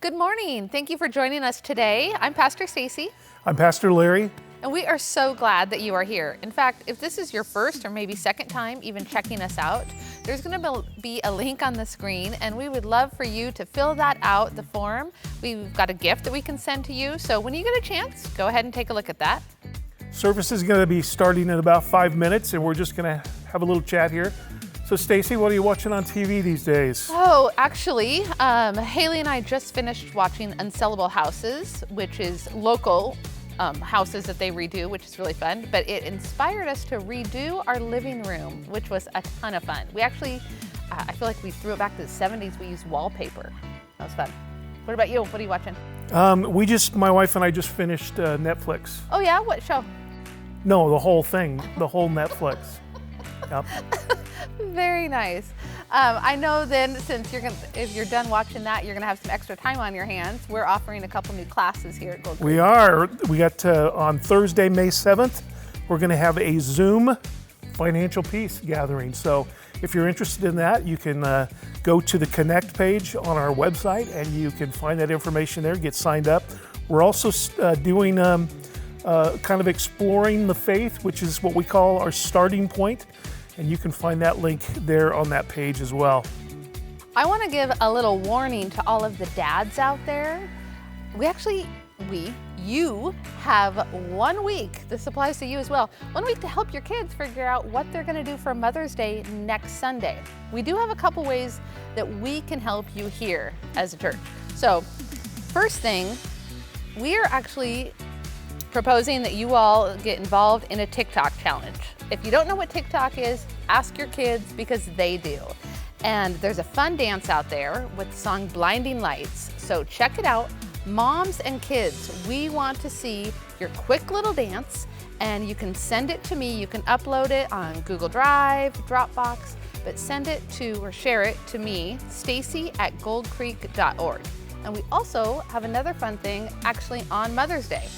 Good morning. Thank you for joining us today. I'm Pastor Stacy. I'm Pastor Larry. And we are so glad that you are here. In fact, if this is your first or maybe second time even checking us out, there's going to be a link on the screen, and we would love for you to fill that out, the form. We've got a gift that we can send to you, so when you get a chance, go ahead and take a look at that. Service is going to be starting in about 5 minutes, and we're just going to have a little chat here. So Stacy, what are you watching on TV these days? Oh, actually, Haley and I just finished watching Unsellable Houses, which is local houses that they redo, which is really fun. But it inspired us to redo our living room, which was a ton of fun. We actually, I feel like we threw it back to the 70s. We used wallpaper. That was fun. What about you? What are you watching? My wife and I just finished Netflix. Oh yeah, what show? No, the whole thing, the whole Netflix. Yep. Very nice. I know then, since if you're done watching that, you're gonna have some extra time on your hands. We're offering a couple new classes here at Gold Creek. We are. We got on Thursday, May 7th, we're gonna have a Zoom financial peace gathering. So if you're interested in that, you can go to the Connect page on our website and you can find that information there, get signed up. We're also doing kind of exploring the faith, which is what we call our starting point. And you can find that link there on that page as well. I want to give a little warning to all of the dads out there. You have 1 week, this applies to you as well, 1 week to help your kids figure out what they're going to do for Mother's Day next Sunday. We do have a couple ways that we can help you here as a church. So, first thing, we are actually proposing that you all get involved in a TikTok challenge. If you don't know what TikTok is, ask your kids because they do. And there's a fun dance out there with the song Blinding Lights. So check it out. Moms and kids, we want to see your quick little dance, and you can send it to me. You can upload it on Google Drive, Dropbox, but send it to or share it to me, stacy@goldcreek.org. And we also have another fun thing actually on Mother's Day.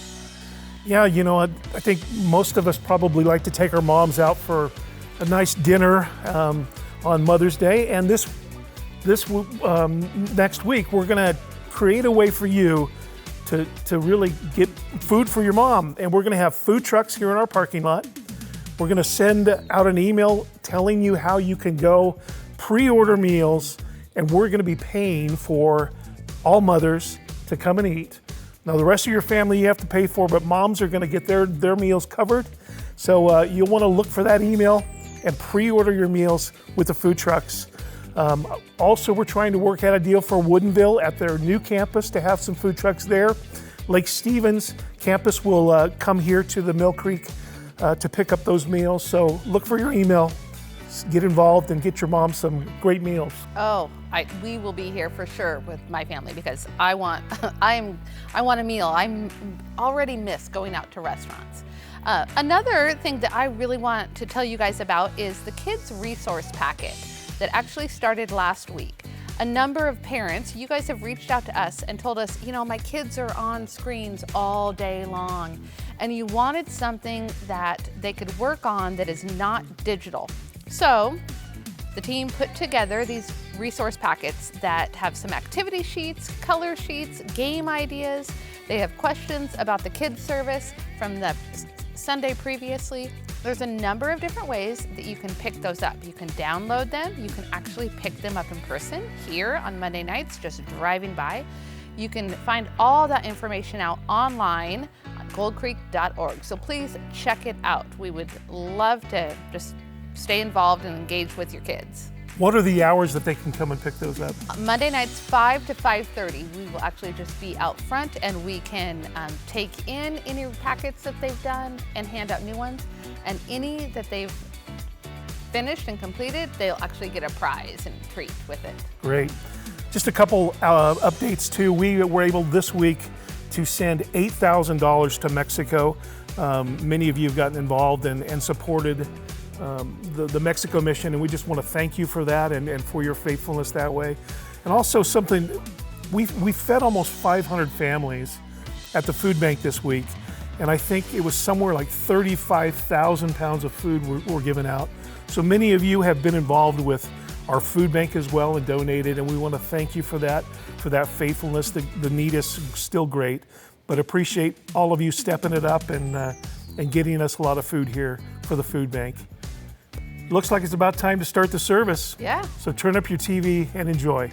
Yeah, you know, I think most of us probably like to take our moms out for a nice dinner on Mother's Day. And this next week, we're going to create a way for you to really get food for your mom. And we're going to have food trucks here in our parking lot. We're going to send out an email telling you how you can go pre-order meals, and we're going to be paying for all mothers to come and eat. Now, the rest of your family you have to pay for, but moms are going to get their meals covered. So you'll want to look for that email and pre-order your meals with the food trucks. Also, we're trying to work out a deal for Woodinville at their new campus to have some food trucks there. Lake Stevens campus will come here to the Mill Creek to pick up those meals. So look for your email, get involved, and get your mom some great meals. Oh, we will be here for sure with my family because I want a meal. I'm already miss going out to restaurants. Another thing that I really want to tell you guys about is the kids resource packet that actually started last week. A number of parents, you guys have reached out to us and told us, you know, my kids are on screens all day long, and you wanted something that they could work on that is not digital. So the team put together these resource packets that have some activity sheets, color sheets, game ideas. They have questions about the kids service from the Sunday previously. There's a number of different ways that you can pick those up. You can download them. You can actually pick them up in person here on Monday nights, just driving by. You can find all that information out online on goldcreek.org. So please check it out. We would love to just stay involved and engage with your kids. What are the hours that they can come and pick those up? Monday nights, 5 to 5:30. We will actually just be out front, and we can take in any packets that they've done and hand out new ones. And any that they've finished and completed, they'll actually get a prize and treat with it. Great. Just a couple updates too. We were able this week to send $8,000 to Mexico. Many of you have gotten involved and supported the Mexico mission, and we just want to thank you for that and for your faithfulness that way. And also something, we fed almost 500 families at the food bank this week, and I think it was somewhere like 35,000 pounds of food were given out. So many of you have been involved with our food bank as well and donated, and we want to thank you for that faithfulness. The need is still great, but appreciate all of you stepping it up and getting us a lot of food here for the food bank. Looks like it's about time to start the service. Yeah. So turn up your TV and enjoy.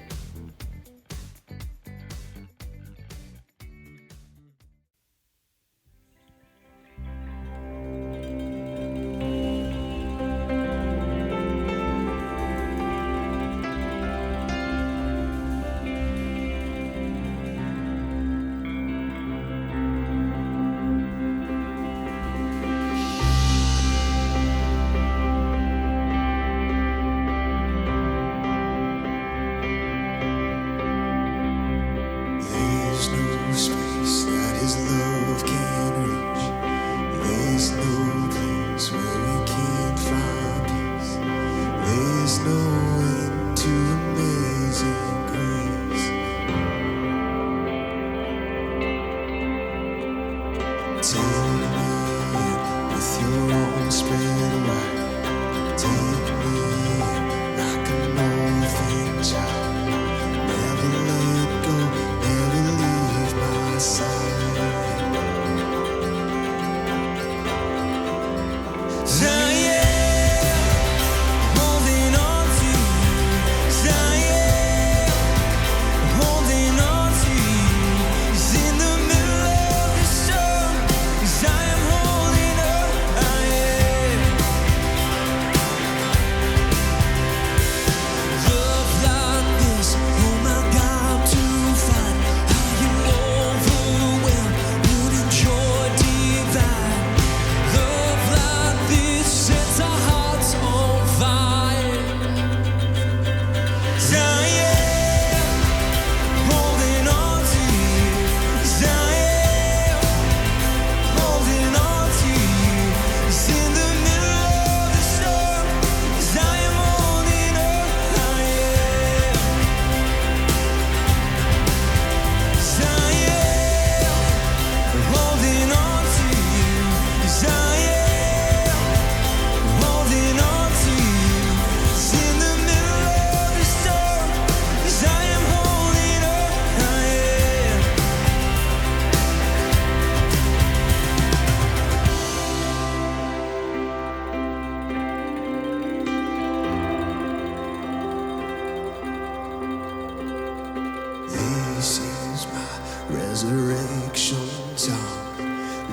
Resurrection song.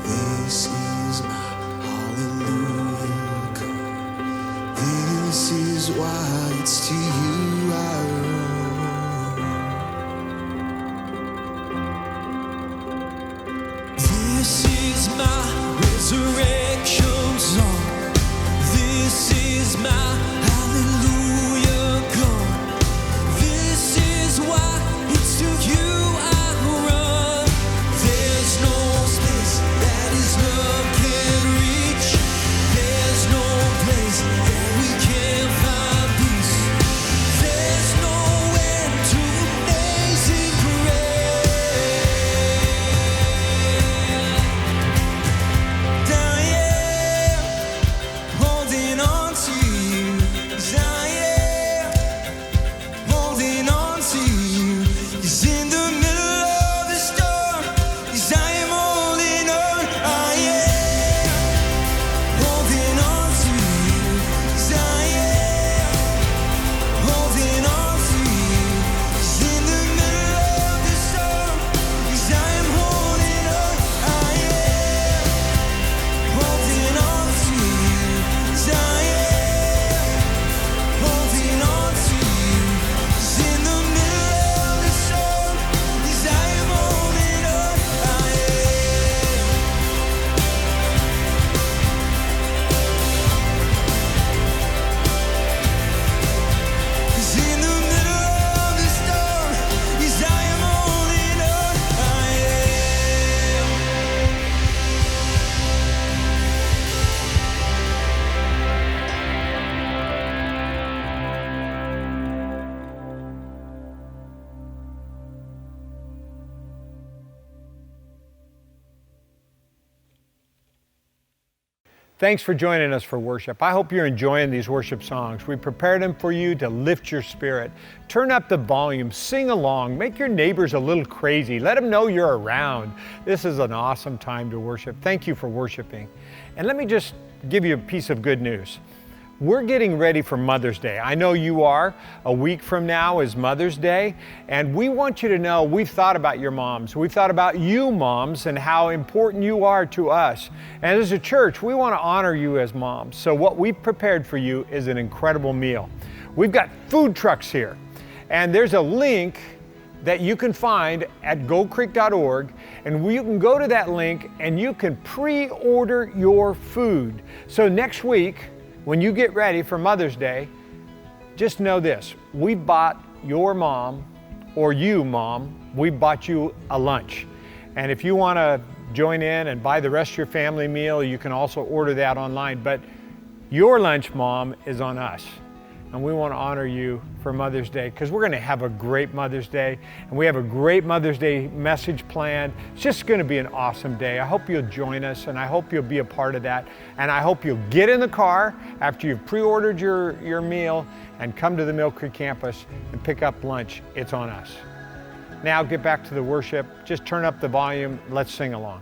This is my hallelujah come. This is why it's to you I run. This is my resurrection song. This is my hallelujah come. This is why it's to you. Holding on to you. Thanks for joining us for worship. I hope you're enjoying these worship songs. We prepared them for you to lift your spirit. Turn up the volume, sing along, make your neighbors a little crazy. Let them know you're around. This is an awesome time to worship. Thank you for worshiping. And let me just give you a piece of good news. We're getting ready for Mother's Day. I know you are. A week from now is Mother's Day, and we want you to know we've thought about your moms. We've thought about you moms and how important you are to us. And as a church, we want to honor you as moms. So what we've prepared for you is an incredible meal. We've got food trucks here, and there's a link that you can find at goldcreek.org, and you can go to that link and you can pre-order your food. So next week, when you get ready for Mother's Day, just know this: we bought your mom, or you mom, we bought you a lunch. And if you want to join in and buy the rest of your family meal, you can also order that online. But your lunch, mom, is on us. And we want to honor you for Mother's Day, because we're going to have a great Mother's Day, and we have a great Mother's Day message planned. It's just going to be an awesome day. I hope you'll join us, and I hope you'll be a part of that. And I hope you'll get in the car after you've pre-ordered your meal and come to the Mill Creek campus and pick up lunch. It's on us. Now get back to the worship. Just turn up the volume. Let's sing along.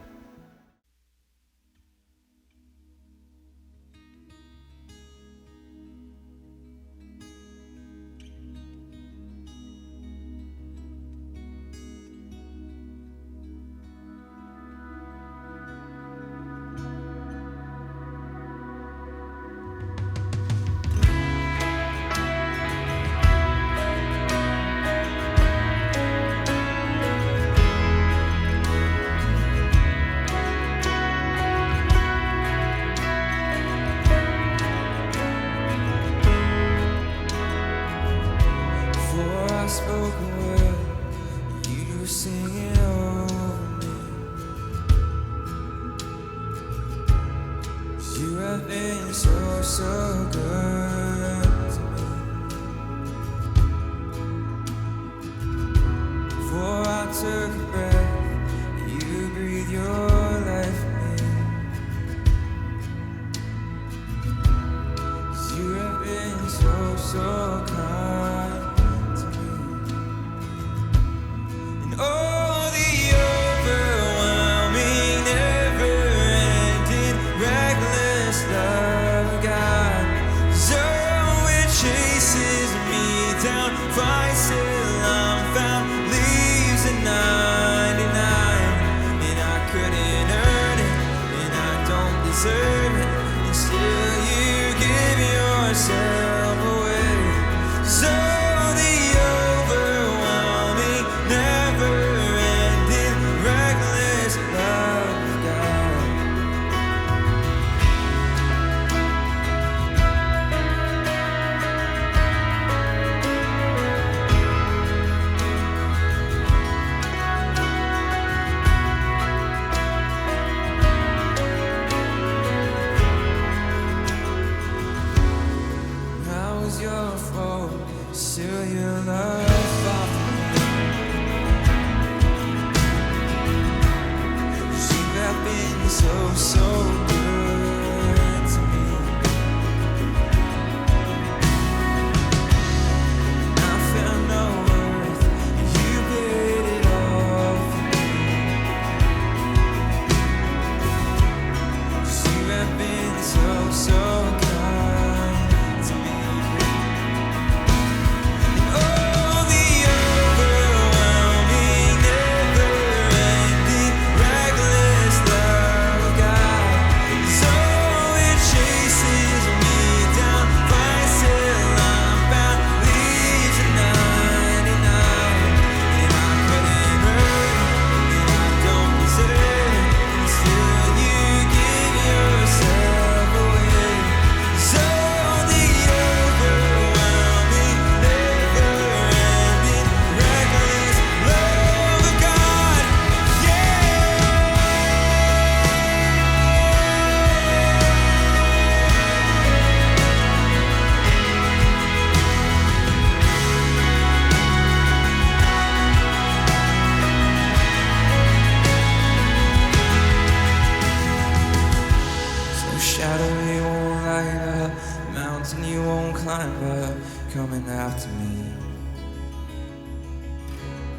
Fight till I'm found, leaves at night. after me.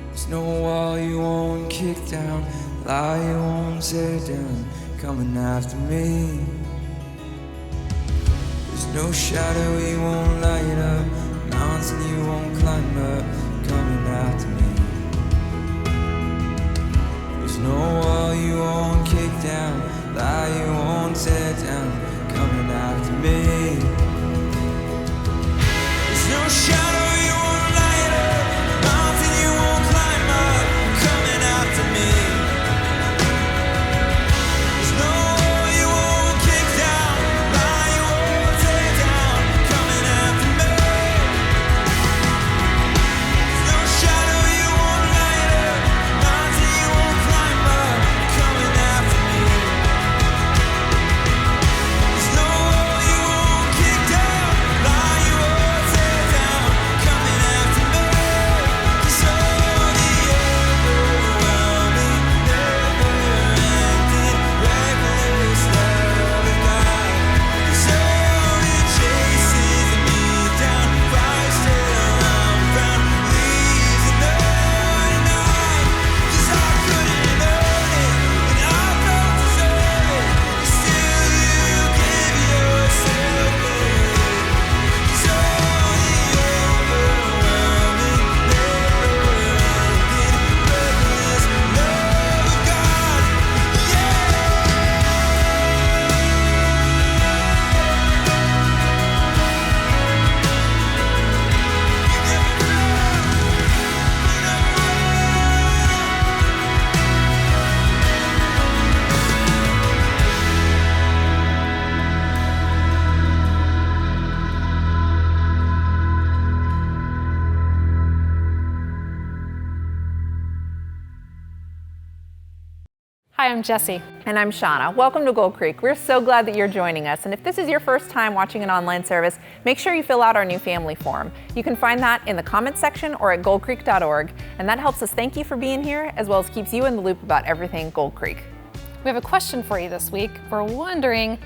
There's no wall you won't kick down, lie you won't tear down, coming after me. There's no shadow you won't light up, mountain you won't climb up, coming after me. There's no wall you won't kick down, lie you won't tear down, coming after me. There's no shadow you won't light up, mountain you won't climb up, coming after me. There's no wall you won't kick down, lie you won't tear down, coming after me. There's no shadow you won't light up, mountain you won't climb up, coming after me. There's no wall you won't kick down, lie you won't tear down, coming after me. 'Cause all the overwhelming, never-ending, reckless love of God is all it chases me down, fires till I'm found, leaves another night. 'Cause I couldn't earn it, and I don't deserve it, but still you give yourself away. 'Cause all the overwhelming, never-ending, reckless love of God, yeah. Hi, I'm Jessie. And I'm Shauna. Welcome to Gold Creek. We're so glad that you're joining us. And if this is your first time watching an online service, make sure you fill out our new family form. You can find that in the comments section or at goldcreek.org. And that helps us thank you for being here, as well as keeps you in the loop about everything Gold Creek. We have a question for you this week. We're wondering,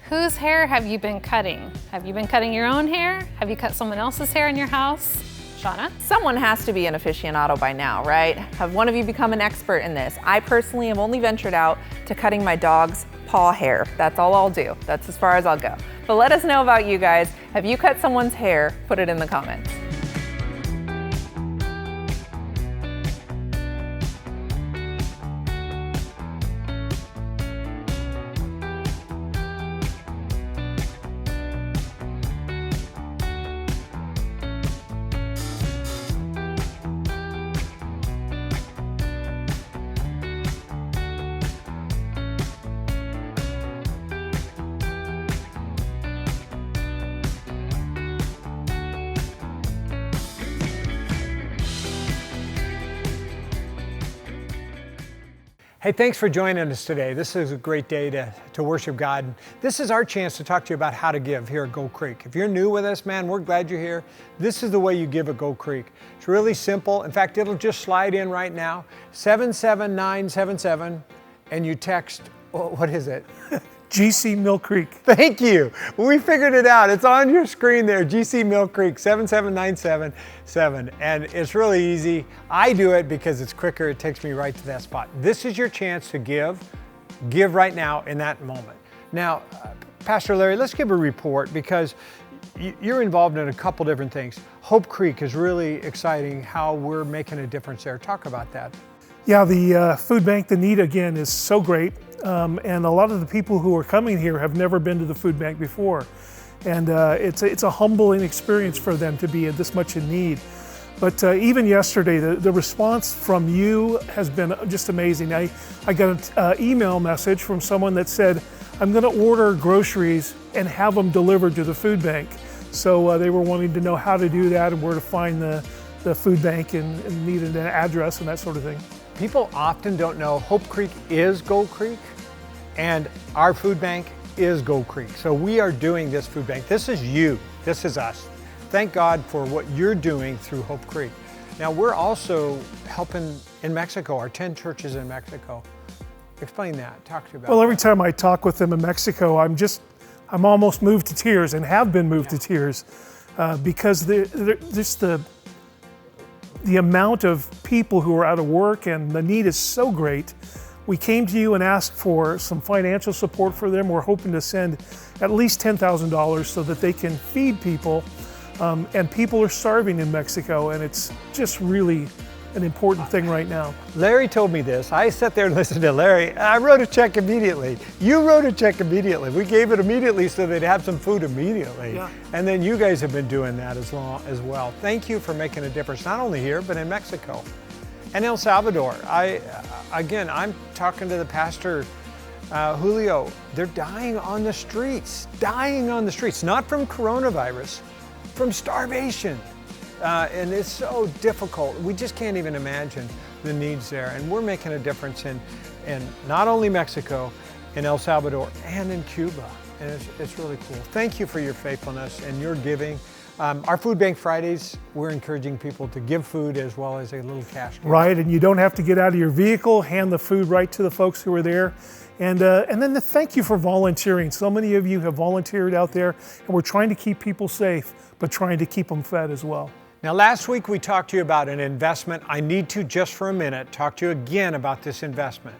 whose hair have you been cutting? Have you been cutting your own hair? Have you cut someone else's hair in your house? Shauna? Someone has to be an aficionado by now, right? Have one of you become an expert in this? I personally have only ventured out to cutting my dog's paw hair. That's all I'll do. That's as far as I'll go. But let us know about you guys. Have you cut someone's hair? Put it in the comments. Hey, thanks for joining us today. This is a great day to worship God. This is our chance to talk to you about how to give here at Gold Creek. If you're new with us, man, we're glad you're here. This is the way you give at Gold Creek. It's really simple. In fact, it'll just slide in right now, 77977, and you text, what is it? GC Mill Creek. Thank you. We figured it out. It's on your screen there, GC Mill Creek, 77977. And it's really easy. I do it because it's quicker. It takes me right to that spot. This is your chance to give. Give right now in that moment. Now, Pastor Larry, let's give a report because you're involved in a couple different things. Hope Creek is really exciting how we're making a difference there. Talk about that. Yeah, the food bank, the need again is so great. And a lot of the people who are coming here have never been to the food bank before. And it's a humbling experience for them to be this much in need. But even yesterday, the response from you has been just amazing. I got an email message from someone that said, I'm gonna order groceries and have them delivered to the food bank. So they were wanting to know how to do that and where to find the food bank and needed an address and that sort of thing. People often don't know Hope Creek is Gold Creek and our food bank is Gold Creek. So we are doing this food bank. This is you, this is us. Thank God for what you're doing through Hope Creek. Now we're also helping in Mexico, our 10 churches in Mexico. Explain that, talk to you about Well, every that. time I talk with them in Mexico, I'm almost moved to tears and have been moved to tears. because just the amount of people who are out of work and the need is so great. We came to you and asked for some financial support for them. We're hoping to send at least $10,000 so that they can feed people. And people are starving in Mexico, and it's just really an important thing right now. Larry told me this. I sat there and listened to Larry. I wrote a check immediately. You wrote a check immediately. We gave it immediately so they'd have some food immediately. Yeah. And then you guys have been doing that as well. Thank you for making a difference, not only here, but in Mexico and El Salvador. I'm talking to the pastor, Julio. They're dying on the streets, not from coronavirus, from starvation. And it's so difficult. We just can't even imagine the needs there. And we're making a difference in not only Mexico, in El Salvador, and in Cuba. And it's really cool. Thank you for your faithfulness and your giving. Our Food Bank Fridays, we're encouraging people to give food as well as a little cash gift. Right, and you don't have to get out of your vehicle, hand the food right to the folks who are there. And then thank you for volunteering. So many of you have volunteered out there, and we're trying to keep people safe, but trying to keep them fed as well. Now, last week we talked to you about an investment. I need to, just for a minute, talk to you again about this investment.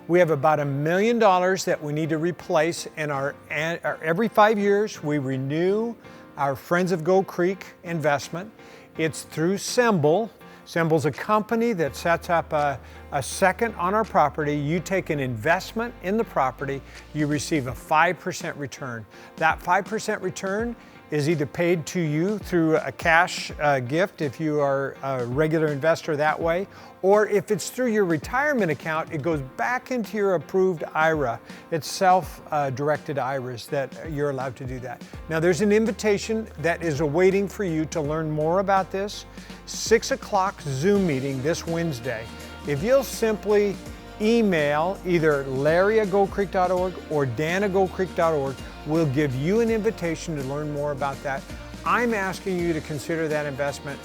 We have about $1 million that we need to replace in our every 5 years, we renew our Friends of Gold Creek investment. It's through Symbol. Symbol's a company that sets up a second on our property. You take an investment in the property, you receive a 5% return. That 5% return is either paid to you through a cash gift if you are a regular investor that way, or if it's through your retirement account, it goes back into your approved IRA. It's self-directed IRAs that you're allowed to do that. Now there's an invitation that is awaiting for you to learn more about this. 6 o'clock Zoom meeting this Wednesday. If you'll simply email either larry@goldcreek.org or dan@goldcreek.org, we'll give you an invitation to learn more about that. I'm asking you to consider that investment.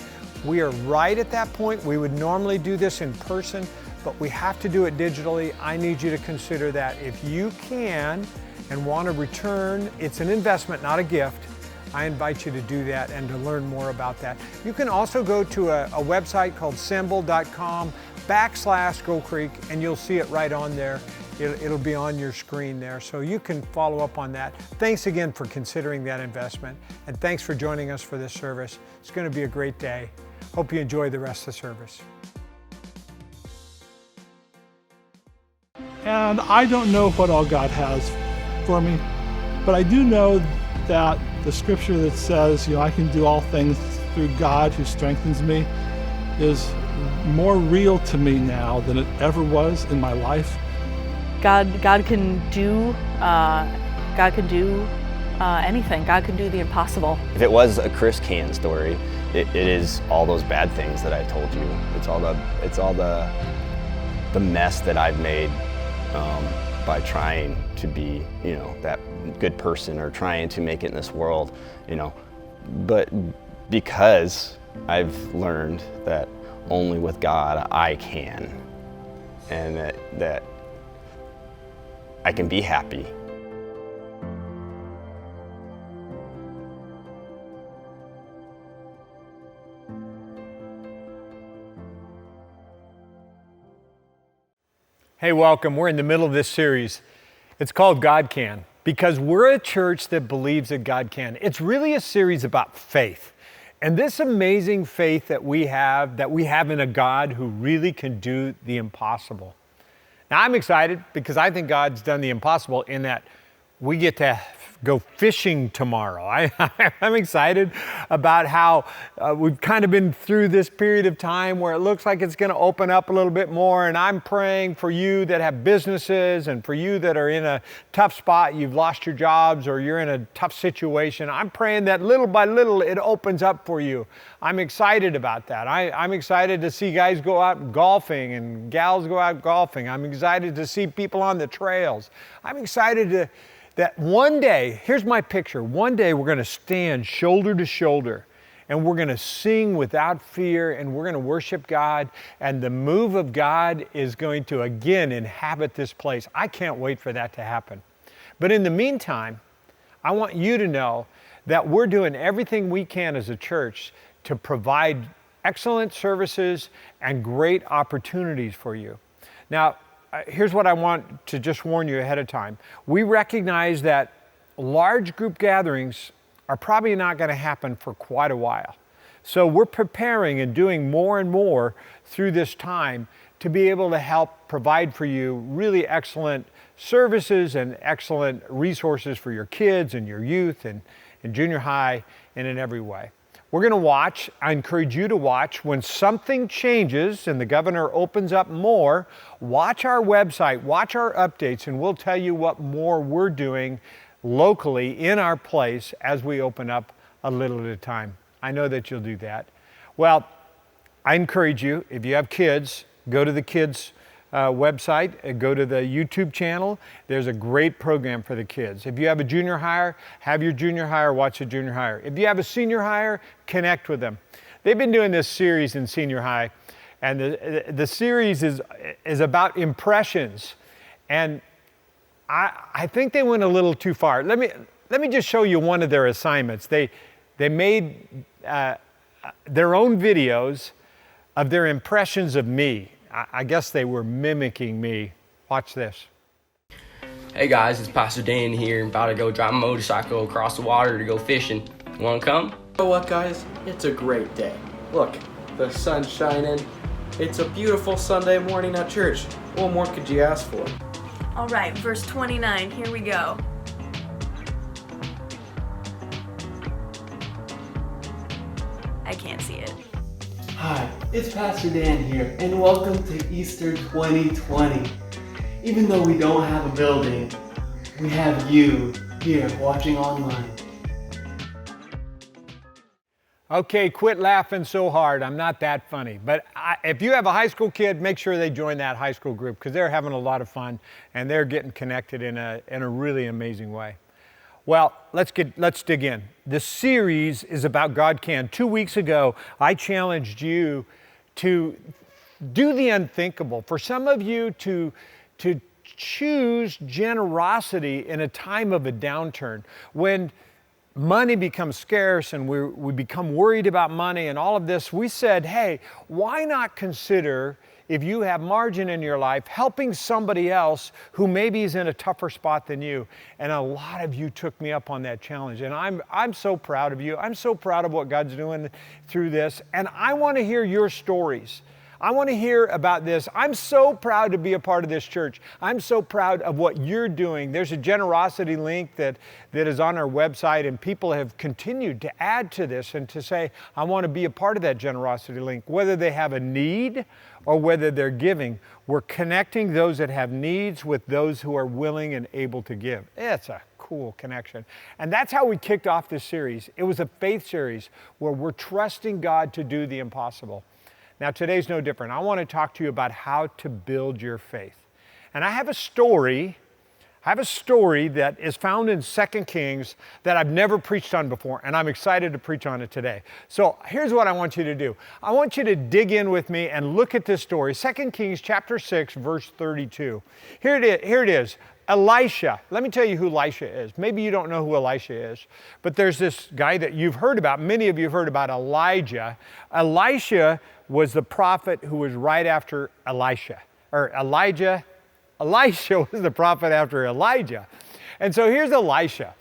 We are right at that point. We would normally do this in person, but we have to do it digitally. I need you to consider that. If you can and want to return, it's an investment, not a gift. I invite you to do that and to learn more about that. You can also go to a website called symbol.com/Gold Creek, and you'll see it right on there. It'll be on your screen there, so you can follow up on that. Thanks again for considering that investment, and thanks for joining us for this service. It's going to be a great day. Hope you enjoy the rest of the service. And I don't know what all God has for me, but I do know that the scripture that says, I can do all things through God who strengthens me is more real to me now than it ever was in my life. God can do anything. God can do the impossible. If it was a Chris Can story, it is all those bad things that I told you. It's all the mess that I've made by trying to be, that good person or trying to make it in this world, But because I've learned that only with God I can, and that I can be happy. Hey, welcome. We're in the middle of this series. It's called God Can, because we're a church that believes that God can. It's really a series about faith. And this amazing faith that we have in a God who really can do the impossible. Now, I'm excited because I think God's done the impossible in that we get to go fishing tomorrow. I'm excited about how we've kind of been through this period of time where it looks like it's going to open up a little bit more, and I'm praying for you that have businesses and for you that are in a tough spot, you've lost your jobs or you're in a tough situation. I'm praying that little by little it opens up for you. I'm excited about that. I'm excited to see guys go out golfing and gals go out golfing. I'm excited to see people on the trails. I'm excited that one day, here's my picture, one day we're going to stand shoulder to shoulder and we're going to sing without fear and we're going to worship God, and the move of God is going to again inhabit this place. I can't wait for that to happen. But in the meantime, I want you to know that we're doing everything we can as a church to provide excellent services and great opportunities for you. Now, here's what I want to just warn you ahead of time. We recognize that large group gatherings are probably not going to happen for quite a while. So we're preparing and doing more and more through this time to be able to help provide for you really excellent services and excellent resources for your kids and your youth and junior high and in every way. We're going to watch. I encourage you to watch. When something changes and the governor opens up more, watch our website, watch our updates, and we'll tell you what more we're doing locally in our place as we open up a little at a time. I know that you'll do that. Well, I encourage you, if you have kids, go to the kids' website, go to the YouTube channel. There's a great program for the kids. If you have a junior higher, have your junior higher watch the junior higher. If you have a senior higher, connect with them. They've been doing this series in senior high, and the series is about impressions. And I think they went a little too far. Let me just show you one of their assignments. They made their own videos of their impressions of me. I guess they were mimicking me. Watch this. Hey guys, it's Pastor Dan here. I'm about to go drive my motorcycle across the water to go fishing. Wanna come? You know what, guys? It's a great day. Look, the sun's shining. It's a beautiful Sunday morning at church. What more could you ask for? All right, verse 29, here we go. I can't see it. Hi, it's Pastor Dan here, and welcome to Easter 2020. Even though we don't have a building, we have you here watching online. Okay, quit laughing so hard. I'm not that funny. But if you have a high school kid, make sure they join that high school group because they're having a lot of fun and they're getting connected in a really amazing way. Well, let's dig in. The series is about God Can. 2 weeks ago, I challenged you to do the unthinkable. For some of you to choose generosity in a time of a downturn when money becomes scarce and we become worried about money and all of this. We said, hey, why not consider, if you have margin in your life, helping somebody else who maybe is in a tougher spot than you. And a lot of you took me up on that challenge. And I'm so proud of you. I'm so proud of what God's doing through this. And I want to hear your stories. I want to hear about this. I'm so proud to be a part of this church. I'm so proud of what you're doing. There's a generosity link that is on our website, and people have continued to add to this and to say, I want to be a part of that generosity link, whether they have a need or whether they're giving. We're connecting those that have needs with those who are willing and able to give. It's a cool connection. And that's how we kicked off this series. It was a faith series where we're trusting God to do the impossible. Now, today's no different. I want to talk to you about how to build your faith. And I have a story that is found in 2 Kings that I've never preached on before, and I'm excited to preach on it today. So here's what I want you to do. I want you to dig in with me and look at this story. 2 Kings chapter 6, verse 32. Here it is. Elisha. Let me tell you who Elisha is. Maybe you don't know who Elisha is, but there's this guy that you've heard about. Many of you have heard about Elijah. Elisha was the prophet who was right after Elisha, or Elijah. Elisha was the prophet after Elijah. And so here's Elisha,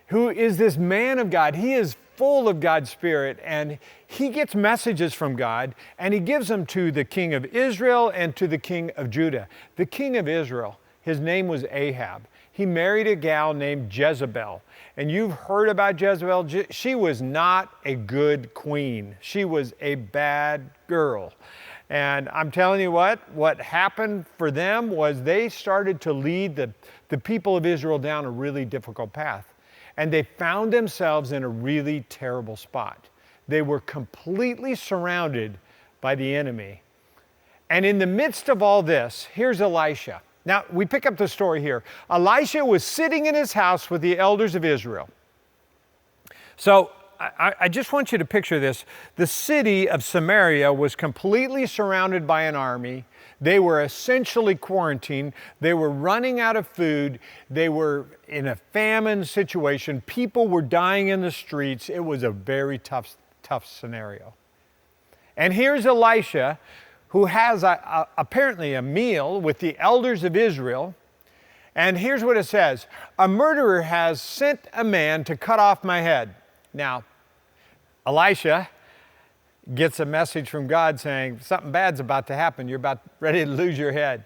who is this man of God. He is full of God's Spirit, and he gets messages from God, and he gives them to the king of Israel and to the king of Judah. The king of Israel, his name was Ahab. He married a gal named Jezebel. And you've heard about Jezebel. She was not a good queen. She was a bad girl. And I'm telling you what happened for them was they started to lead the people of Israel down a really difficult path. And they found themselves in a really terrible spot. They were completely surrounded by the enemy. And in the midst of all this, here's Elisha. Now, we pick up the story here. Elisha was sitting in his house with the elders of Israel. So I just want you to picture this. The city of Samaria was completely surrounded by an army. They were essentially quarantined. They were running out of food. They were in a famine situation. People were dying in the streets. It was a very tough scenario. And here's Elisha, who has apparently a meal with the elders of Israel. And here's what it says: a murderer has sent a man to cut off my head. Now, Elisha gets a message from God saying something bad's about to happen. You're about ready to lose your head.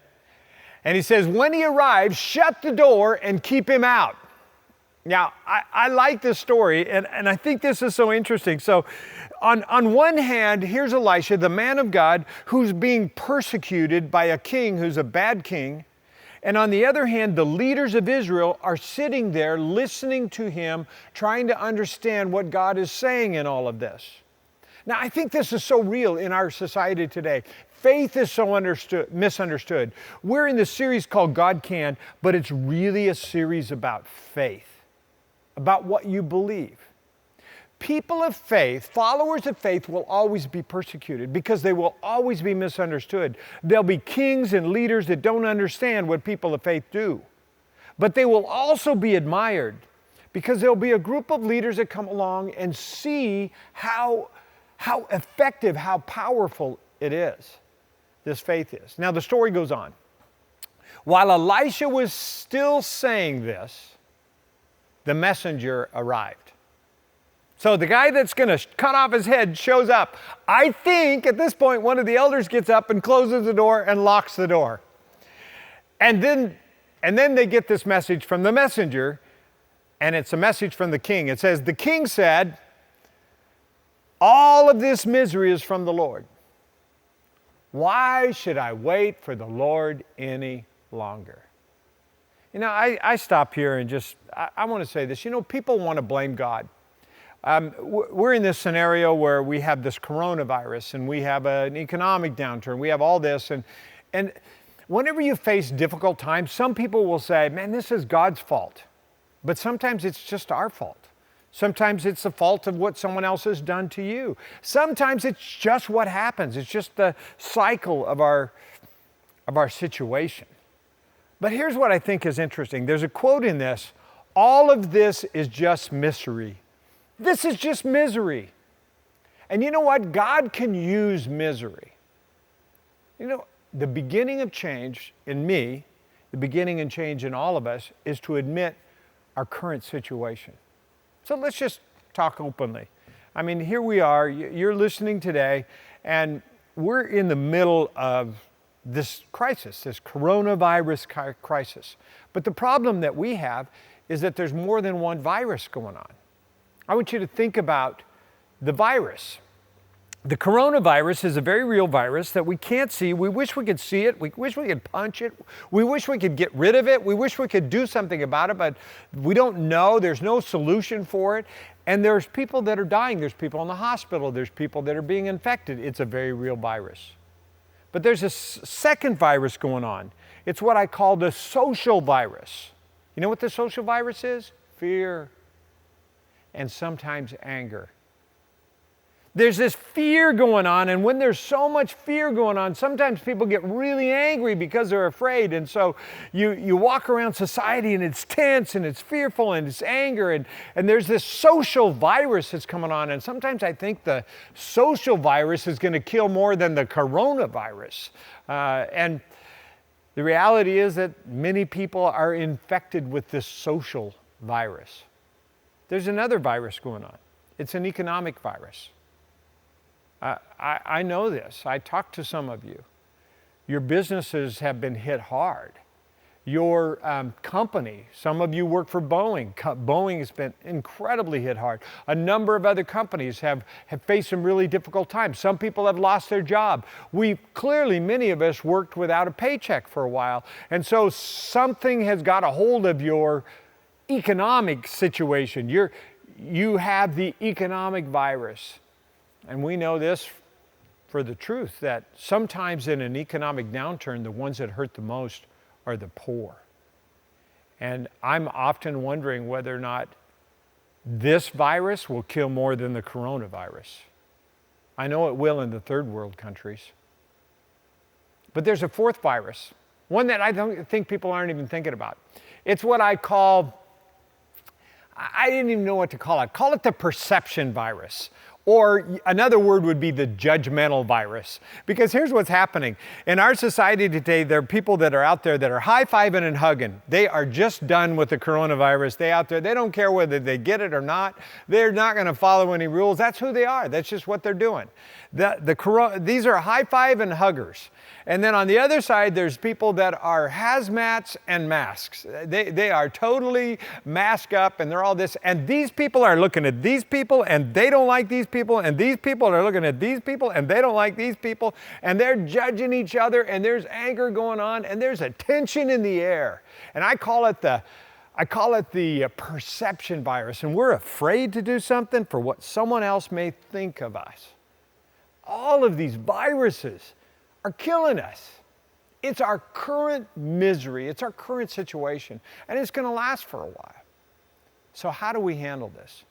And he says, when he arrives, shut the door and keep him out. Now, I like this story, and I think this is so interesting. So on one hand, here's Elisha, the man of God, who's being persecuted by a king who's a bad king. And on the other hand, the leaders of Israel are sitting there listening to him, trying to understand what God is saying in all of this. Now, I think this is so real in our society today. Faith is so misunderstood. We're in this series called God Can, but it's really a series about faith, about what you believe. People of faith, followers of faith, will always be persecuted because they will always be misunderstood. There'll be kings and leaders that don't understand what people of faith do. But they will also be admired because there'll be a group of leaders that come along and see how effective, how powerful it is, this faith is. Now the story goes on. While Elisha was still saying this, the messenger arrived. So the guy that's going to cut off his head shows up. I think at this point one of the elders gets up and closes the door and locks the door. And then they get this message from the messenger, and it's a message from the king. It says, the king said, all of this misery is from the Lord. Why should I wait for the Lord any longer? You know, I stop here and I want to say this. You know, people want to blame God. We're in this scenario where we have this coronavirus and we have an economic downturn. We have all this. And whenever you face difficult times, some people will say, man, this is God's fault. But sometimes it's just our fault. Sometimes it's the fault of what someone else has done to you. Sometimes it's just what happens. It's just the cycle of our situation. But here's what I think is interesting. There's a quote in this: all of this is just misery. This is just misery. And you know what? God can use misery. You know, the beginning of change in me, the beginning and change in all of us, is to admit our current situation. So let's just talk openly. I mean, here we are, you're listening today, and we're in the middle of this crisis, this coronavirus crisis. But the problem that we have is that there's more than one virus going on. I want you to think about the virus. The coronavirus is a very real virus that we can't see. We wish we could see it. We wish we could punch it. We wish we could get rid of it. We wish we could do something about it, but we don't know. There's no solution for it. And there's people that are dying. There's people in the hospital. There's people that are being infected. It's a very real virus. But there's a second virus going on. It's what I call the social virus. You know what the social virus is? Fear and sometimes anger. There's this fear going on, and when there's so much fear going on, sometimes people get really angry because they're afraid. And so you walk around society and it's tense and it's fearful and it's anger, and there's this social virus that's coming on. And sometimes I think the social virus is going to kill more than the coronavirus. And the reality is that many people are infected with this social virus. There's another virus going on. It's an economic virus. I know this. I talked to some of you. Your businesses have been hit hard. Your company, some of you work for Boeing. Boeing has been incredibly hit hard. A number of other companies have faced some really difficult times. Some people have lost their job. Many of us worked without a paycheck for a while. And so something has got a hold of your economic situation. You have the economic virus. And we know this for the truth, that sometimes in an economic downturn, the ones that hurt the most are the poor. And I'm often wondering whether or not this virus will kill more than the coronavirus. I know it will in the third world countries. But there's a fourth virus, one that I don't think people aren't even thinking about. It's what I didn't even know what to call it. Call it the perception virus. Or another word would be the judgmental virus. Because here's what's happening. In our society today, there are people that are out there that are high-fiving and hugging. They are just done with the coronavirus. They don't care whether they get it or not. They're not going to follow any rules. That's who they are. That's just what they're doing. These are high-five and huggers. And then on the other side, there's people that are hazmats and masks. They are totally masked up and they're all this. And these people are looking at these people and they don't like these people. And these people are looking at these people and they don't like these people. And they're judging each other and there's anger going on and there's a tension in the air. And I call it the perception virus. And we're afraid to do something for what someone else may think of us. All of these viruses are killing us. It's our current misery. It's our current situation. And it's going to last for a while. So how do we handle this?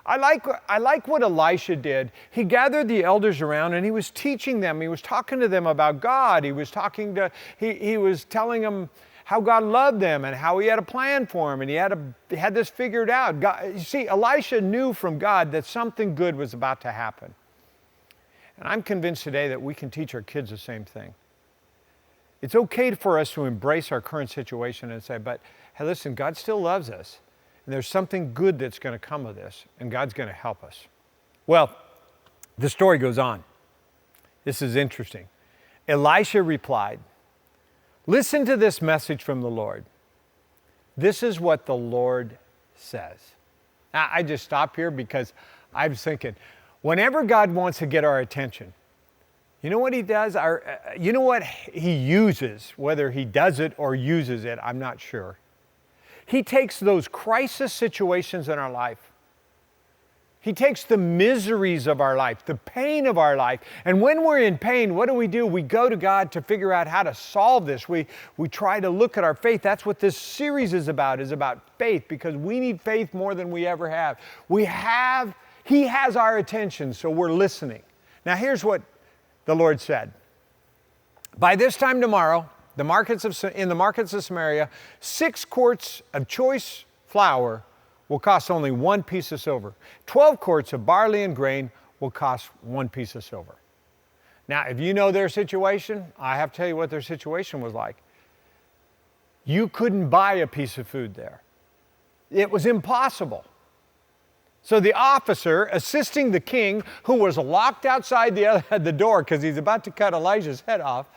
I like what Elisha did. He gathered the elders around and he was teaching them. He was talking to them about God. He was telling them how God loved them and how he had a plan for them and he had this figured out. You see, Elisha knew from God that something good was about to happen. And I'm convinced today that we can teach our kids the same thing. It's okay for us to embrace our current situation and say, but hey, listen, God still loves us. And there's something good that's going to come of this. And God's going to help us. Well, the story goes on. This is interesting. Elisha replied, listen to this message from the Lord. This is what the Lord says. Now, I just stop here because I was thinking, whenever God wants to get our attention, you know what he does? You know what he uses, whether he does it or uses it, I'm not sure. He takes those crisis situations in our life. He takes the miseries of our life, the pain of our life. And when we're in pain, what do? We go to God to figure out how to solve this. We try to look at our faith. That's what this series is about faith, because we need faith more than we ever have. He has our attention, so we're listening. Now here's what the Lord said. By this time tomorrow, in the markets of Samaria, 6 quarts of choice flour will cost only 1 piece of silver. 12 quarts of barley and grain will cost 1 piece of silver. Now, if you know their situation, I have to tell you what their situation was like. You couldn't buy a piece of food there. It was impossible. So the officer assisting the king, who was locked outside the door because he's about to cut Elijah's head off,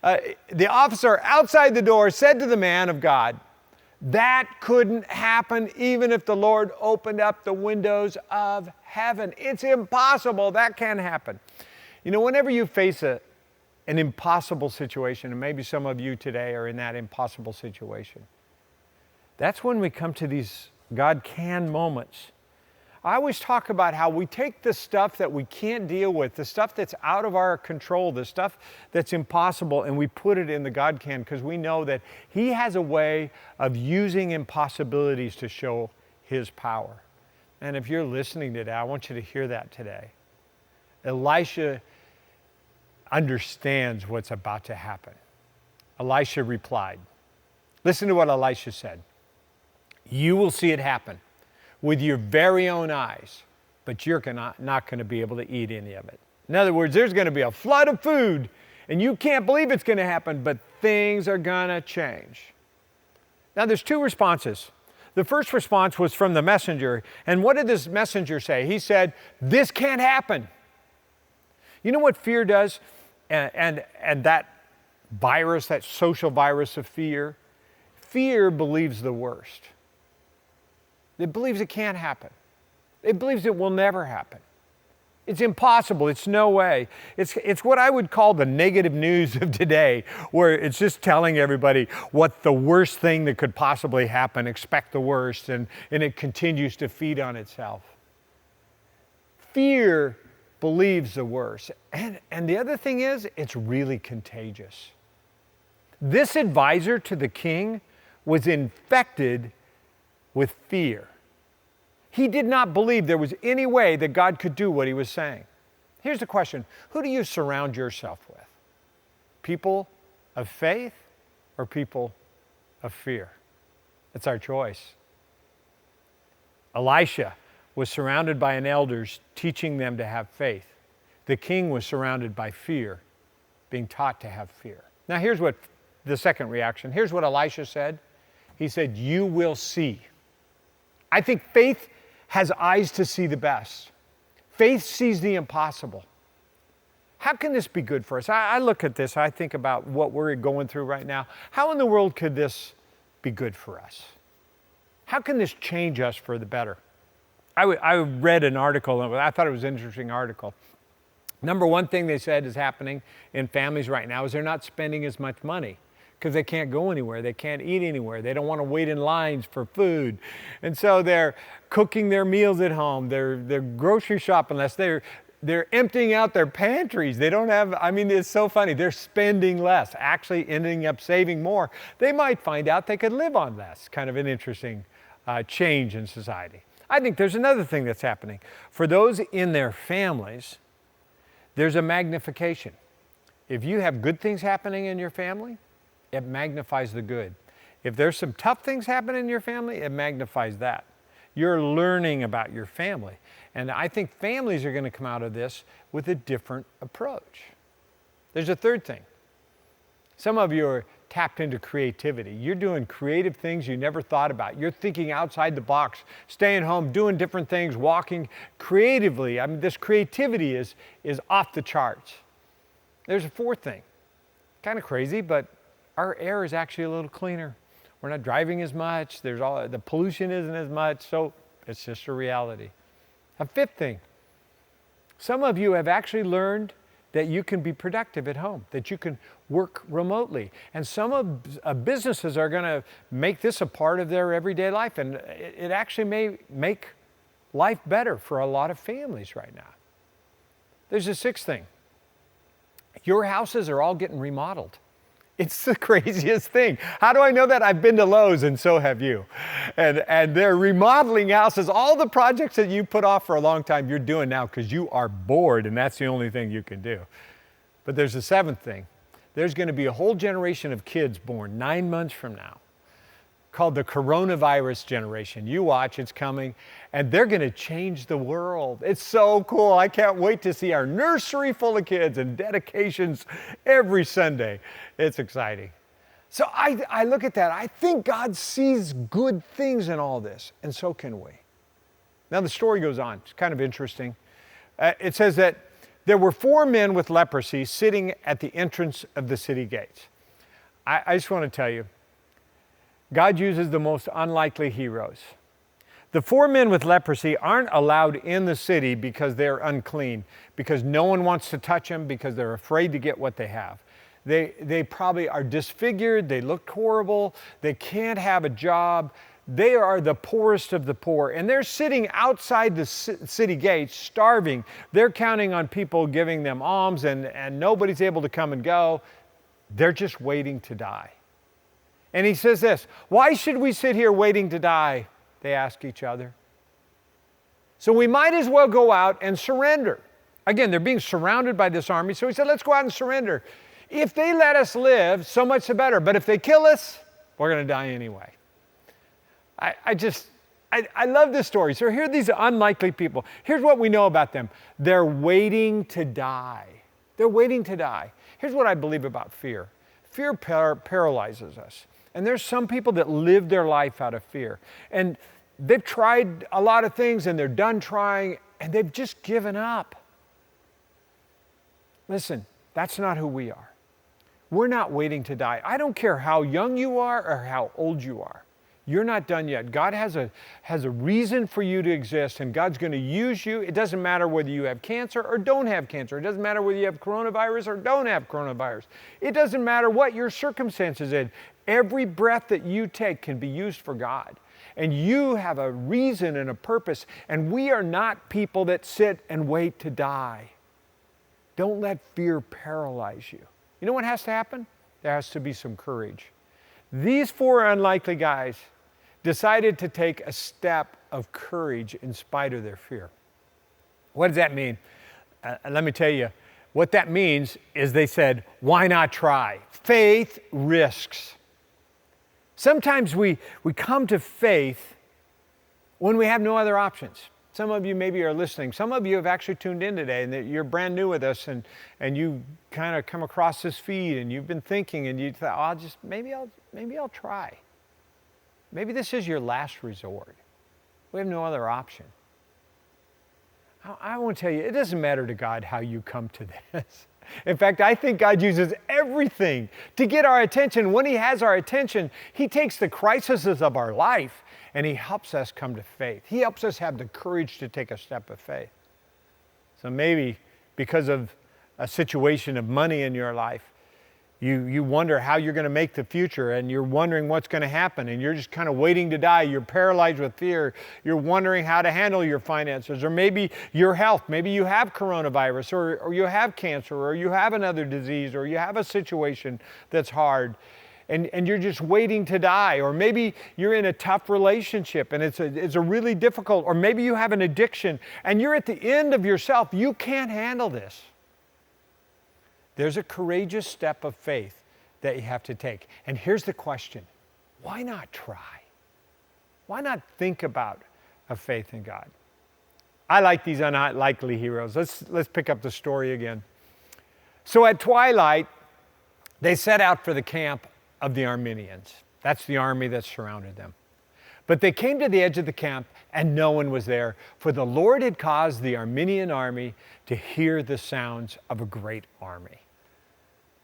the officer outside the door said to the man of God, that couldn't happen even if the Lord opened up the windows of heaven. It's impossible. That can't happen. You know, whenever you face an impossible situation, and maybe some of you today are in that impossible situation, that's when we come to these God can moments. I always talk about how we take the stuff that we can't deal with, the stuff that's out of our control, the stuff that's impossible, and we put it in the God can, because we know that he has a way of using impossibilities to show his power. And if you're listening today, I want you to hear that today. Elisha understands what's about to happen. Elisha replied. Listen to what Elisha said. You will see it happen with your very own eyes, but you're not going to be able to eat any of it. In other words, there's going to be a flood of food, and you can't believe it's going to happen, but things are going to change. Now, there's 2 responses. The first response was from the messenger, and what did this messenger say? He said, this can't happen. You know what fear does? And that virus, that social virus of fear? Fear believes the worst. It believes it can't happen. It believes it will never happen. It's impossible. It's no way. It's what I would call the negative news of today, where it's just telling everybody what the worst thing that could possibly happen, expect the worst, and it continues to feed on itself. Fear believes the worst. And the other thing is, it's really contagious. This advisor to the king was infected with fear. He did not believe there was any way that God could do what he was saying. Here's the question: who do you surround yourself with? People of faith or people of fear? It's our choice. Elisha was surrounded by an elders teaching them to have faith. The king was surrounded by fear, being taught to have fear. Now here's what the second reaction. Here's what Elisha said. He said, "You will see." I think faith has eyes to see the best. Faith sees the impossible. How can this be good for us? I look at this, I think about what we're going through right now. How in the world could this be good for us? How can this change us for the better? I read an article, and I thought it was an interesting article. Number one thing they said is happening in families right now is they're not spending as much money because they can't go anywhere. They can't eat anywhere. They don't want to wait in lines for food. And so they're cooking their meals at home. They're grocery shopping less. They're emptying out their pantries. They don't have, I mean, it's so funny. They're spending less, actually ending up saving more. They might find out they could live on less. Kind of an interesting change in society. I think there's another thing that's happening. For those in their families, there's a magnification. If you have good things happening in your family, it magnifies the good. If there's some tough things happening in your family, it magnifies that. You're learning about your family. And I think families are going to come out of this with a different approach. There's a third thing. Some of you are tapped into creativity. You're doing creative things you never thought about. You're thinking outside the box, staying home, doing different things, walking creatively. I mean, this creativity is off the charts. There's a fourth thing. Kind of crazy, but our air is actually a little cleaner. We're not driving as much. The pollution isn't as much, so it's just a reality. A fifth thing. Some of you have actually learned that you can be productive at home, that you can work remotely. And some of businesses are going to make this a part of their everyday life, and it actually may make life better for a lot of families right now. There's a sixth thing. Your houses are all getting remodeled. It's the craziest thing. How do I know that? I've been to Lowe's, and so have you. And they're remodeling houses. All the projects that you put off for a long time, you're doing now because you are bored, and that's the only thing you can do. But there's a seventh thing. There's going to be a whole generation of kids born 9 months from now called the coronavirus generation. You watch, it's coming, and they're going to change the world. It's so cool. I can't wait to see our nursery full of kids and dedications every Sunday. It's exciting. So I look at that. I think God sees good things in all this, and so can we. Now the story goes on. It's kind of interesting. It says that there were 4 men with leprosy sitting at the entrance of the city gates. I just want to tell you, God uses the most unlikely heroes. The 4 men with leprosy aren't allowed in the city because they're unclean, because no one wants to touch them, because they're afraid to get what they have. They probably are disfigured, they look horrible, they can't have a job. They are the poorest of the poor, and they're sitting outside the city gates starving. They're counting on people giving them alms, and nobody's able to come and go. They're just waiting to die. And he says this, "Why should we sit here waiting to die?" they ask each other. "So we might as well go out and surrender." Again, they're being surrounded by this army, so he said, let's go out and surrender. If they let us live, so much the better. But if they kill us, we're going to die anyway. I love this story. So here are these unlikely people. Here's what we know about them. They're waiting to die. They're waiting to die. Here's what I believe about fear. Fear paralyzes us. And there's some people that live their life out of fear. And they've tried a lot of things and they're done trying and they've just given up. Listen, that's not who we are. We're not waiting to die. I don't care how young you are or how old you are. You're not done yet. God has a reason for you to exist, and God's going to use you. It doesn't matter whether you have cancer or don't have cancer. It doesn't matter whether you have coronavirus or don't have coronavirus. It doesn't matter what your circumstances is. Every breath that you take can be used for God. And you have a reason and a purpose, and we are not people that sit and wait to die. Don't let fear paralyze you. You know what has to happen? There has to be some courage. These 4 unlikely guys, decided to take a step of courage in spite of their fear. What does that mean? Let me tell you, what that means is they said, why not try? Faith risks. Sometimes we come to faith when we have no other options. Some of you maybe are listening. Some of you have actually tuned in today and that you're brand new with us and you kind of come across this feed and you've been thinking and you thought, maybe I'll try. Maybe this is your last resort. We have no other option. I want to tell you, it doesn't matter to God how you come to this. In fact, I think God uses everything to get our attention. When He has our attention, He takes the crises of our life and He helps us come to faith. He helps us have the courage to take a step of faith. So maybe because of a situation of money in your life, you wonder how you're going to make the future and you're wondering what's going to happen and you're just kind of waiting to die. You're paralyzed with fear. You're wondering how to handle your finances or maybe your health. Maybe you have coronavirus or you have cancer or you have another disease or you have a situation that's hard and you're just waiting to die. Or maybe you're in a tough relationship and it's a really difficult, or maybe you have an addiction and you're at the end of yourself. You can't handle this. There's a courageous step of faith that you have to take. And here's the question, why not try? Why not think about a faith in God? I like these unlikely heroes. Let's pick up the story again. So at twilight, they set out for the camp of the Armenians. That's the army that surrounded them. But they came to the edge of the camp and no one was there, for the Lord had caused the Armenian army to hear the sounds of a great army.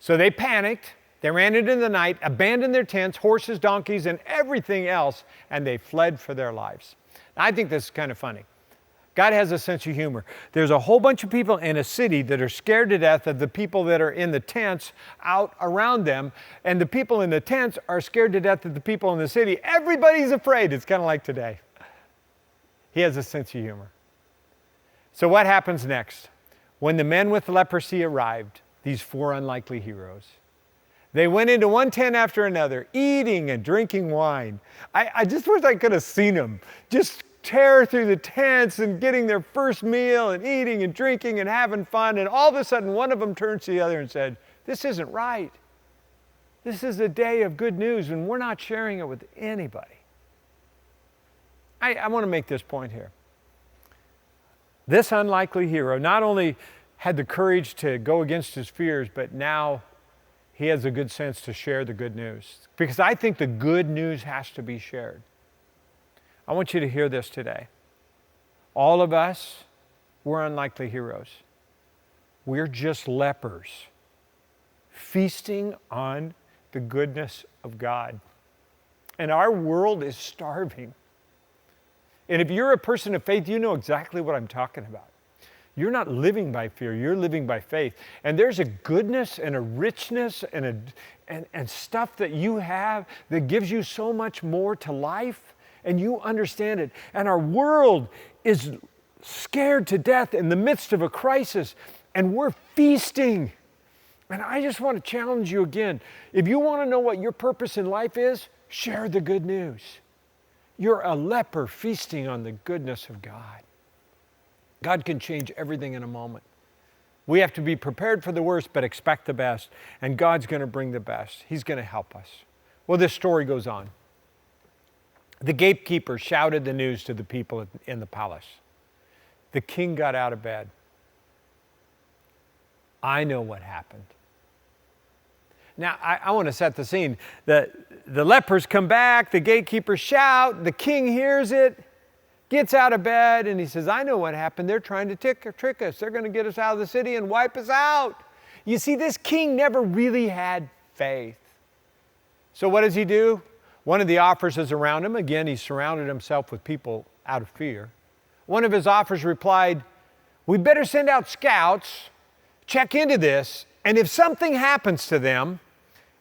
So they panicked, they ran into the night, abandoned their tents, horses, donkeys, and everything else, and they fled for their lives. Now, I think this is kind of funny. God has a sense of humor. There's a whole bunch of people in a city that are scared to death of the people that are in the tents out around them, and the people in the tents are scared to death of the people in the city. Everybody's afraid. It's kind of like today. He has a sense of humor. So what happens next? When the men with leprosy arrived, these four unlikely heroes, they went into one tent after another, eating and drinking wine. I just wish I could have seen them just tear through the tents and getting their first meal and eating and drinking and having fun. And all of a sudden, one of them turns to the other and said, this isn't right. This is a day of good news and we're not sharing it with anybody. I want to make this point here. This unlikely hero not only had the courage to go against his fears, but now he has a good sense to share the good news. Because I think the good news has to be shared. I want you to hear this today. All of us, we're unlikely heroes. We're just lepers feasting on the goodness of God. And our world is starving. And if you're a person of faith, you know exactly what I'm talking about. You're not living by fear, you're living by faith. And there's a goodness and a richness and stuff that you have that gives you so much more to life, and you understand it. And our world is scared to death in the midst of a crisis, and we're feasting. And I just want to challenge you again. If you want to know what your purpose in life is, share the good news. You're a leper feasting on the goodness of God. God can change everything in a moment. We have to be prepared for the worst, but expect the best. And God's going to bring the best. He's going to help us. Well, this story goes on. The gatekeeper shouted the news to the people in the palace. The king got out of bed. I know what happened. Now, I want to set the scene. The lepers come back, the gatekeepers shout, the king hears it, gets out of bed, and he says, I know what happened. They're trying to trick us. They're going to get us out of the city and wipe us out. You see, this king never really had faith. So what does he do? One of the officers around him, again, he surrounded himself with people out of fear. One of his officers replied, we better send out scouts, check into this, and if something happens to them,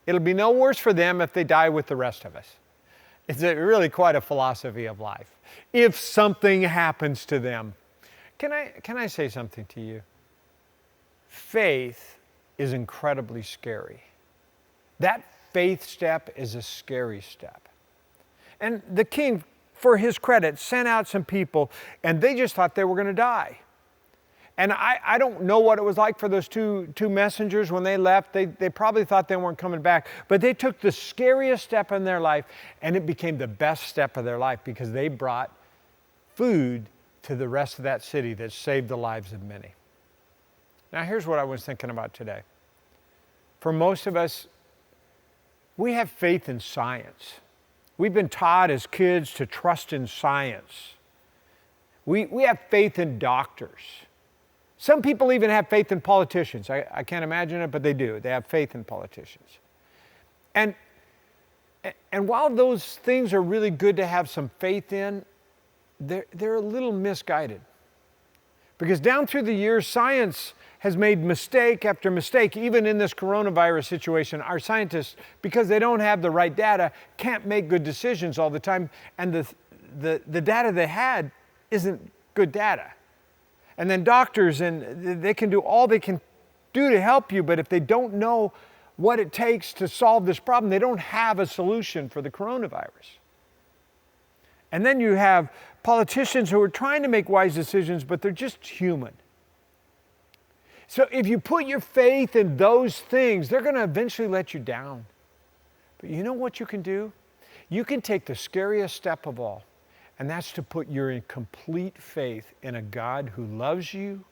it'll be no worse for them if they die with the rest of us. It's really quite a philosophy of life. If something happens to them. Can I say something to you? Faith is incredibly scary. That faith step is a scary step. And the king, for his credit, sent out some people, and they just thought they were going to die. And I don't know what it was like for those two messengers when they left. They probably thought they weren't coming back. But they took the scariest step in their life, and it became the best step of their life because they brought food to the rest of that city that saved the lives of many. Now, here's what I was thinking about today. For most of us, we have faith in science. We've been taught as kids to trust in science. We have faith in doctors. Some people even have faith in politicians. I can't imagine it, but they do. They have faith in politicians. And while those things are really good to have some faith in, they're a little misguided. Because down through the years, science has made mistake after mistake. Even in this coronavirus situation, our scientists, because they don't have the right data, can't make good decisions all the time. And the data they had isn't good data. And then doctors, and they can do all they can do to help you, but if they don't know what it takes to solve this problem, they don't have a solution for the coronavirus. And then you have politicians who are trying to make wise decisions, but they're just human. So if you put your faith in those things, they're going to eventually let you down. But you know what you can do? You can take the scariest step of all, and that's to put your complete faith in a God who loves you,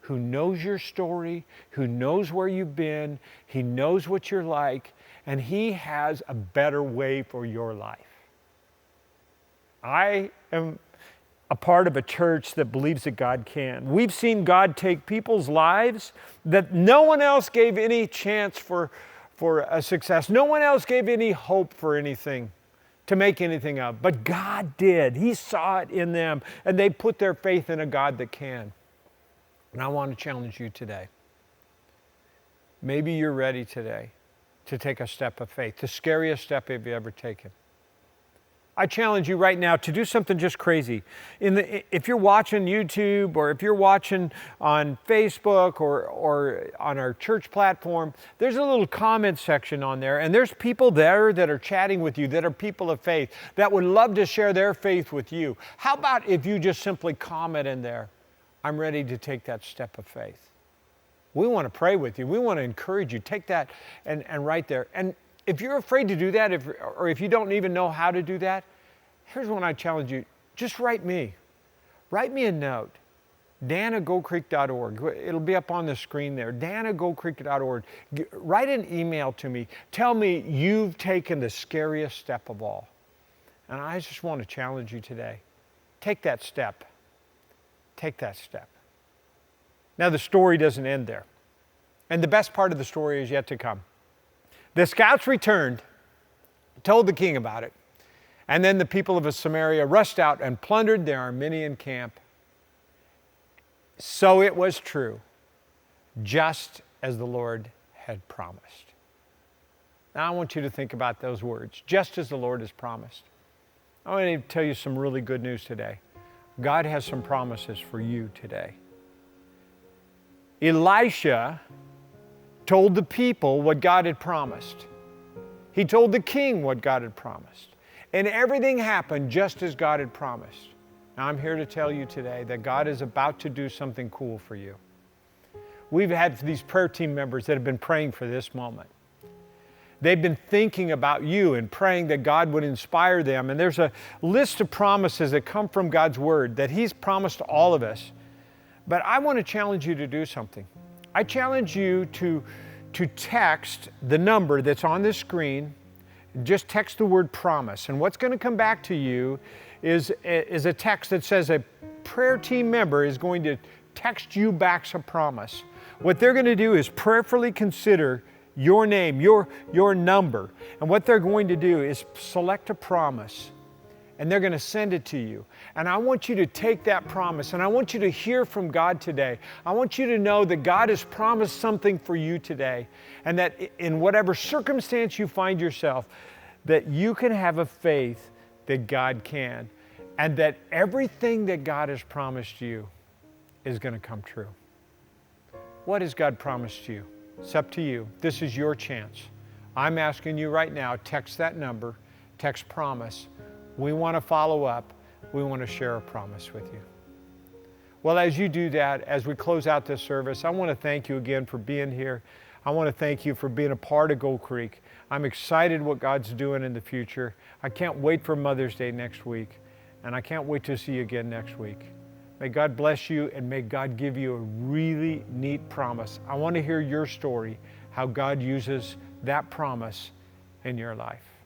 who knows your story, who knows where you've been, He knows what you're like, and He has a better way for your life. I am a part of a church that believes that God can. We've seen God take people's lives that no one else gave any chance for a success. No one else gave any hope for anything, to make anything of. But God did. He saw it in them, and they put their faith in a God that can. And I want to challenge you today. Maybe you're ready today to take a step of faith, the scariest step you've ever taken. I challenge you right now to do something just crazy. If you're watching YouTube, or if you're watching on Facebook or on our church platform, there's a little comment section on there, and there's people there that are chatting with you, that are people of faith, that would love to share their faith with you. How about if you just simply comment in there, I'm ready to take that step of faith. We want to pray with you. We want to encourage you. Take that and write there. And if you're afraid to do that, or if you don't even know how to do that, here's what I challenge you. Just write me. Write me a note. dan@goldcreek.org. It'll be up on the screen there. dan@goldcreek.org. Write an email to me. Tell me you've taken the scariest step of all. And I just want to challenge you today. Take that step. Take that step. Now, the story doesn't end there. And the best part of the story is yet to come. The scouts returned, told the king about it, and then the people of Samaria rushed out and plundered their Aramean camp. So it was true, just as the Lord had promised. Now I want you to think about those words, just as the Lord has promised. I want to tell you some really good news today. God has some promises for you today. Elisha told the people what God had promised. He told the king what God had promised. And everything happened just as God had promised. Now I'm here to tell you today that God is about to do something cool for you. We've had these prayer team members that have been praying for this moment. They've been thinking about you and praying that God would inspire them. And there's a list of promises that come from God's Word that He's promised all of us. But I want to challenge you to do something. I challenge you to text the number that's on this screen. Just text the word promise. And what's going to come back to you is a text that says a prayer team member is going to text you back some promise. What they're going to do is prayerfully consider your name, your number. And what they're going to do is select a promise, and they're going to send it to you. And I want you to take that promise, and I want you to hear from God today. I want you to know that God has promised something for you today, and that in whatever circumstance you find yourself, that you can have a faith that God can, and that everything that God has promised you is going to come true. What has God promised you? It's up to you. This is your chance. I'm asking you right now, text that number, text promise. We want to follow up. We want to share a promise with you. Well, as you do that, as we close out this service, I want to thank you again for being here. I want to thank you for being a part of Gold Creek. I'm excited what God's doing in the future. I can't wait for Mother's Day next week, and I can't wait to see you again next week. May God bless you, and may God give you a really neat promise. I want to hear your story, how God uses that promise in your life.